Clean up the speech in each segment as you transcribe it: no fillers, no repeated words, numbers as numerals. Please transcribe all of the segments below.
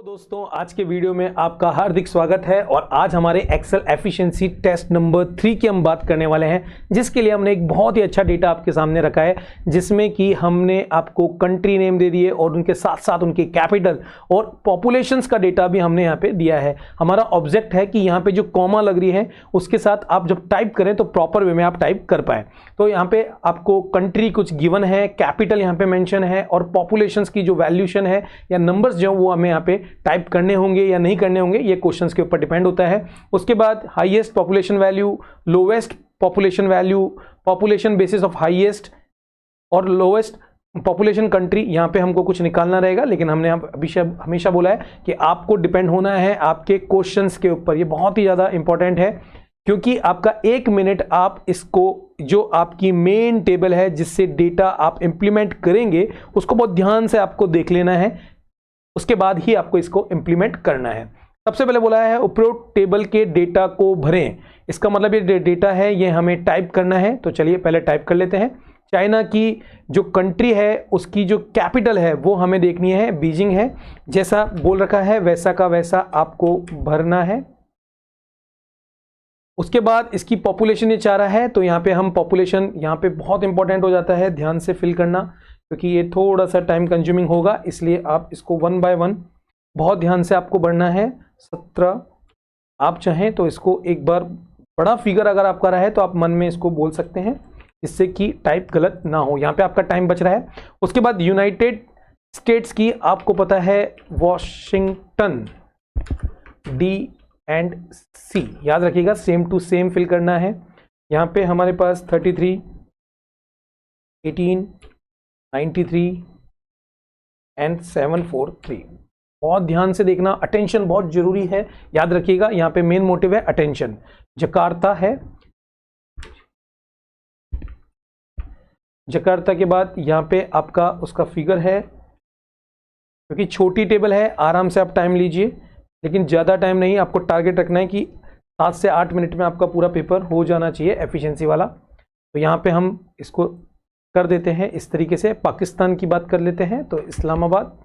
दोस्तों, आज के वीडियो में आपका हार्दिक स्वागत है। और आज हमारे एक्सेल एफिशिएंसी टेस्ट नंबर 3 की हम बात करने वाले हैं, जिसके लिए हमने एक बहुत ही अच्छा डेटा आपके सामने रखा है, जिसमें कि हमने आपको कंट्री नेम दे दिए और उनके साथ साथ उनके कैपिटल और पॉपुलेशंस का डेटा भी हमने यहाँ पे दिया है। हमारा ऑब्जेक्ट है कि यहाँ पे जो कॉमा लग रही है उसके साथ आप जब टाइप करें तो प्रॉपर वे में आप टाइप कर पाए। तो यहाँ पे आपको कंट्री कुछ गिवन है, कैपिटल यहाँ पे मेंशन है और पॉपुलेशंस की जो वैल्यूशन है या नंबर्स जो वो हमें यहाँ पे टाइप करने होंगे या नहीं करने होंगे, ये क्वेश्चंस के ऊपर डिपेंड होता है। उसके बाद highest population value, lowest population value, population basis of highest और लोवेस्ट पॉपुलेशन कंट्री, यहाँ पे हमको कुछ निकालना रहेगा। लेकिन हमने हमेशा बोला है कि आपको डिपेंड होना है आपके क्वेश्चंस के ऊपर। ये बहुत ही ज़्यादा इंपॉर्टेंट है, क्योंकि आपका 1 मिनट आप इसको, जो आपकी मेन टेबल है जिससे डेटा आप इंप्लीमेंट करेंगे, उसको बहुत ध्यान से आपको देख लेना है, उसके बाद ही आपको इसको इंप्लीमेंट करना है। सबसे पहले बोला है उपरोक्त टेबल के डेटा को भरें। इसका मतलब ये डेटा है, ये हमें टाइप करना है। तो चलिए पहले टाइप कर लेते हैं। चाइना की जो कंट्री है उसकी जो कैपिटल है वो हमें देखनी है, बीजिंग है। जैसा बोल रखा है वैसा का वैसा आपको भरना है। उसके बाद इसकी पॉपुलेशन ये चाह रहा है, तो यहाँ पे हम पॉपुलेशन, यहाँ पे बहुत इंपॉर्टेंट हो जाता है ध्यान से फिल करना, क्योंकि ये थोड़ा सा टाइम कंज्यूमिंग होगा, इसलिए आप इसको 1 बाय 1 बहुत ध्यान से आपको बढ़ना है। 17, आप चाहें तो इसको एक बार बड़ा फिगर अगर आपका रहा है तो आप मन में इसको बोल सकते हैं, जिससे कि टाइप गलत ना हो। यहाँ पे आपका टाइम बच रहा है। उसके बाद यूनाइटेड स्टेट्स की आपको पता है वॉशिंगटन, D&C, याद रखिएगा, सेम टू सेम फिल करना है। यहाँ पे हमारे पास 33, 18, 93 एंड 743। बहुत ध्यान से देखना, अटेंशन बहुत जरूरी है, याद रखिएगा। यहाँ पे मेन मोटिव है अटेंशन। जकार्ता है, जकार्ता के बाद यहाँ पे आपका उसका फिगर है, क्योंकि छोटी टेबल है, आराम से आप टाइम लीजिए, लेकिन ज़्यादा टाइम नहीं। आपको टारगेट रखना है कि 7 से 8 मिनट में आपका पूरा पेपर हो जाना चाहिए एफिशिएंसी वाला। तो यहाँ पे हम इसको कर देते हैं इस तरीके से। पाकिस्तान की बात कर लेते हैं, तो इस्लामाबाद,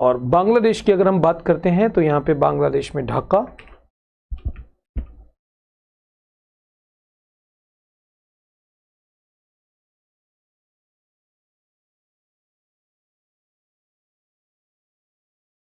और बांग्लादेश की अगर हम बात करते हैं तो यहाँ पे बांग्लादेश में ढाका,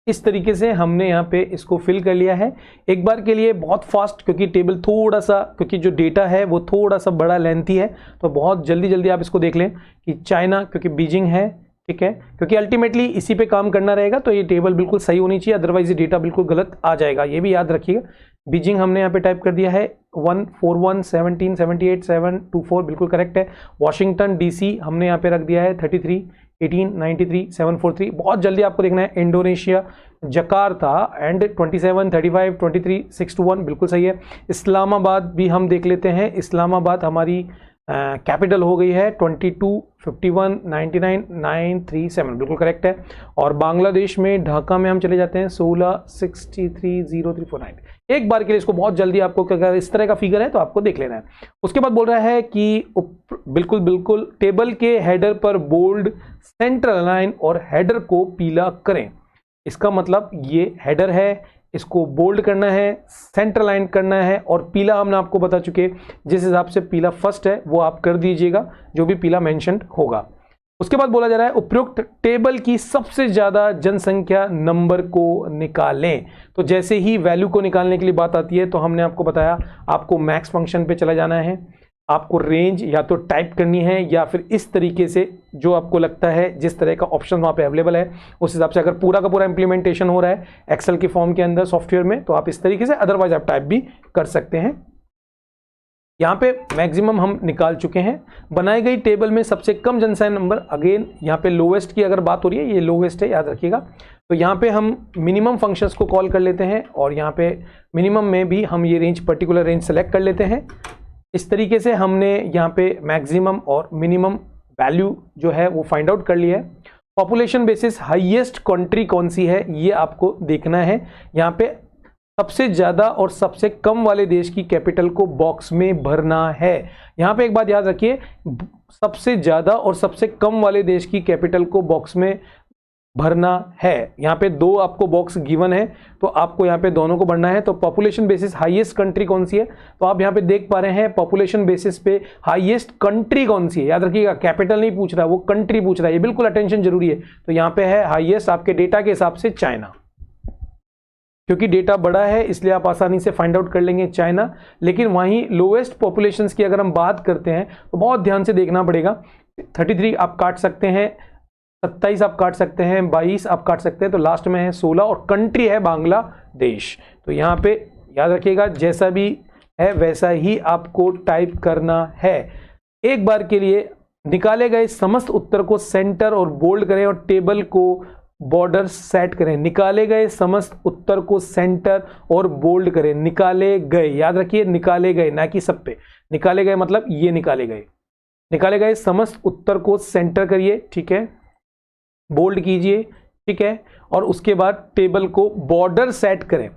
इस तरीके से हमने यहाँ पे इसको फिल कर लिया है। एक बार के लिए बहुत फास्ट, क्योंकि टेबल थोड़ा सा, क्योंकि जो डेटा है वो थोड़ा सा बड़ा लेंथी है, तो बहुत जल्दी जल्दी आप इसको देख लें कि चाइना, क्योंकि बीजिंग है, ठीक है, क्योंकि अल्टीमेटली इसी पे काम करना रहेगा। तो ये टेबल बिल्कुल सही होनी चाहिए, अदरवाइज ये डेटा बिल्कुल गलत आ जाएगा, ये भी याद रखिएगा। बीजिंग हमने यहाँ पे टाइप कर दिया है 141 17 78 724, बिल्कुल करेक्ट है। वॉशिंगटन DC हमने यहाँ पे रख दिया है 33 18 93 743, बहुत जल्दी आपको देखना है। इंडोनेशिया जकार्ता एंड 27 35 23 621, बिल्कुल सही है। इस्लामाबाद भी हम देख लेते हैं। इस्लामाबाद हमारी कैपिटल हो गई है 22 51 99 937, बिल्कुल करेक्ट है। और बांग्लादेश में ढाका में हम चले जाते हैं 16 63 0349। एक बार के लिए इसको बहुत जल्दी आपको, अगर इस तरह का फिगर है तो आपको देख लेना है। उसके बाद बोल रहा है कि बिल्कुल टेबल के हेडर पर बोल्ड, सेंट्रल लाइन और हेडर को पीला करें। इसका मतलब ये हेडर है, इसको बोल्ड करना है, सेंटर लाइन करना है, और पीला हमने आपको बता चुके, जिस हिसाब से पीला फर्स्ट है वो आप कर दीजिएगा, जो भी पीला मेंशन होगा। उसके बाद बोला जा रहा है उपयुक्त टेबल की सबसे ज्यादा जनसंख्या नंबर को निकालें। तो जैसे ही वैल्यू को निकालने के लिए बात आती है, तो हमने आपको बताया आपको मैक्स फंक्शन पे चला जाना है, आपको रेंज या तो टाइप करनी है, या फिर इस तरीके से जो आपको लगता है, जिस तरह का ऑप्शन वहाँ पे अवेलेबल है उस हिसाब से, अगर पूरा का पूरा इंप्लीमेंटेशन हो रहा है एक्सेल के फॉर्म के अंदर सॉफ्टवेयर में, तो आप इस तरीके से, अदरवाइज आप टाइप भी कर सकते हैं। यहाँ पे मैक्सिमम हम निकाल चुके हैं। बनाई गई टेबल में सबसे कम जनसंख्या नंबर, अगेन यहाँ पे लोवेस्ट की अगर बात हो रही है, ये लोवेस्ट है, याद रखिएगा। तो यहाँ पे हम मिनिमम फंक्शंस को कॉल कर लेते हैं, और यहाँ पे मिनिमम में भी हम ये रेंज, पर्टिकुलर रेंज सेलेक्ट कर लेते हैं। इस तरीके से हमने यहाँ पे मैक्सिमम और मिनिमम वैल्यू जो है वो फाइंड आउट कर लिया है। पॉपुलेशन बेसिस हाईएस्ट कंट्री कौन सी है ये आपको देखना है। यहाँ पे सबसे ज्यादा और सबसे कम वाले देश की कैपिटल को बॉक्स में भरना है। यहाँ पे एक बात याद रखिए, सबसे ज्यादा और सबसे कम वाले देश की कैपिटल को बॉक्स में भरना है। यहाँ पे दो आपको बॉक्स गिवन है तो आपको यहाँ पे दोनों को भरना है। तो पॉपुलेशन बेसिस हाईएस्ट कंट्री कौन सी है, तो आप यहाँ पे देख पा रहे हैं पॉपुलेशन बेसिस पे हाईएस्ट कंट्री कौन सी है। याद रखिएगा कैपिटल नहीं पूछ रहा, वो कंट्री पूछ रहा है, ये बिल्कुल अटेंशन जरूरी है। तो यहाँ पे है हाईएस्ट आपके डेटा के हिसाब से चाइना, क्योंकि डेटा बड़ा है इसलिए आप आसानी से फाइंड आउट कर लेंगे चाइना। लेकिन वहीं लोएस्ट पॉपुलेशंस की अगर हम बात करते हैं तो बहुत ध्यान से देखना पड़ेगा। 33 आप काट सकते हैं, 27 आप काट सकते हैं, 22 आप काट सकते हैं, तो लास्ट में है 16 और कंट्री है बांग्लादेश। तो यहाँ पे याद रखिएगा जैसा भी है वैसा ही आपको टाइप करना है। एक बार के लिए निकाले गए समस्त उत्तर को सेंटर और बोल्ड करें और टेबल को बॉर्डर सेट करें। निकाले गए समस्त उत्तर को सेंटर और बोल्ड करें। निकाले गए, याद रखिए निकाले गए, ना कि सब पे। निकाले गए मतलब ये निकाले गए। निकाले गए समस्त उत्तर को सेंटर करिए, ठीक है, बोल्ड कीजिए, ठीक है, और उसके बाद टेबल को बॉर्डर सेट करें।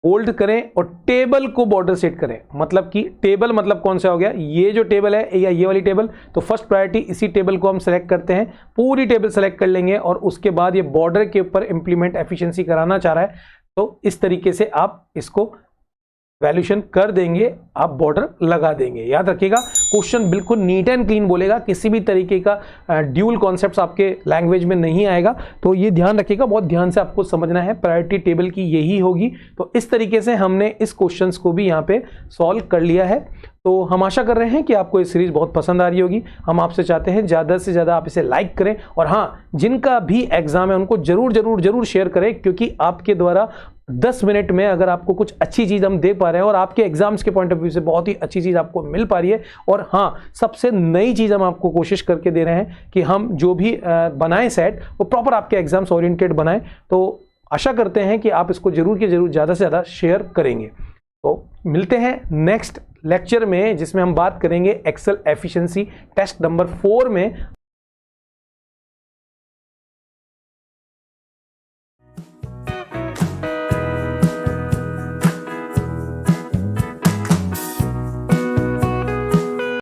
बोल्ड करें और टेबल को बॉर्डर सेट करें। मतलब कि टेबल मतलब कौन सा हो गया, ये जो टेबल है या ये वाली टेबल, तो फर्स्ट प्रायोरिटी इसी टेबल को हम सेलेक्ट करते हैं। पूरी टेबल सेलेक्ट कर लेंगे और उसके बाद ये बॉर्डर के ऊपर इंप्लीमेंट एफिशिएंसी कराना चाह रहा है तो इस तरीके से आप इसको वैल्यूशन कर देंगे, आप बॉर्डर लगा देंगे। याद रखिएगा क्वेश्चन बिल्कुल नीट एंड क्लीन बोलेगा, किसी भी तरीके का ड्यूल कॉन्सेप्ट्स आपके लैंग्वेज में नहीं आएगा। तो ये ध्यान रखिएगा, बहुत ध्यान से आपको समझना है, प्रायोरिटी टेबल की यही होगी। तो इस तरीके से हमने इस क्वेश्चंस को भी यहाँ पे सॉल्व कर लिया है। तो हम आशा कर रहे हैं कि आपको ये सीरीज बहुत पसंद आ रही होगी। हम आपसे चाहते हैं ज़्यादा से ज़्यादा आप इसे लाइक करें और हाँ, जिनका भी एग्जाम है उनको जरूर जरूर जरूर शेयर करें, क्योंकि आपके द्वारा 10 मिनट में अगर आपको कुछ अच्छी चीज़ हम दे पा रहे हैं और आपके एग्जाम्स के पॉइंट ऑफ व्यू से बहुत ही अच्छी चीज़ आपको मिल पा रही है, और हाँ सबसे नई चीज़ हम आपको कोशिश करके दे रहे हैं कि हम जो भी बनाएं सेट वो प्रॉपर आपके एग्जाम्स ओरिएंटेड बनाएं। तो आशा करते हैं कि आप इसको जरूर के जरूर ज़्यादा से ज़्यादा शेयर करेंगे। तो मिलते हैं नेक्स्ट लेक्चर में जिसमें हम बात करेंगे एक्सेल एफिशिएंसी टेस्ट नंबर 4 में।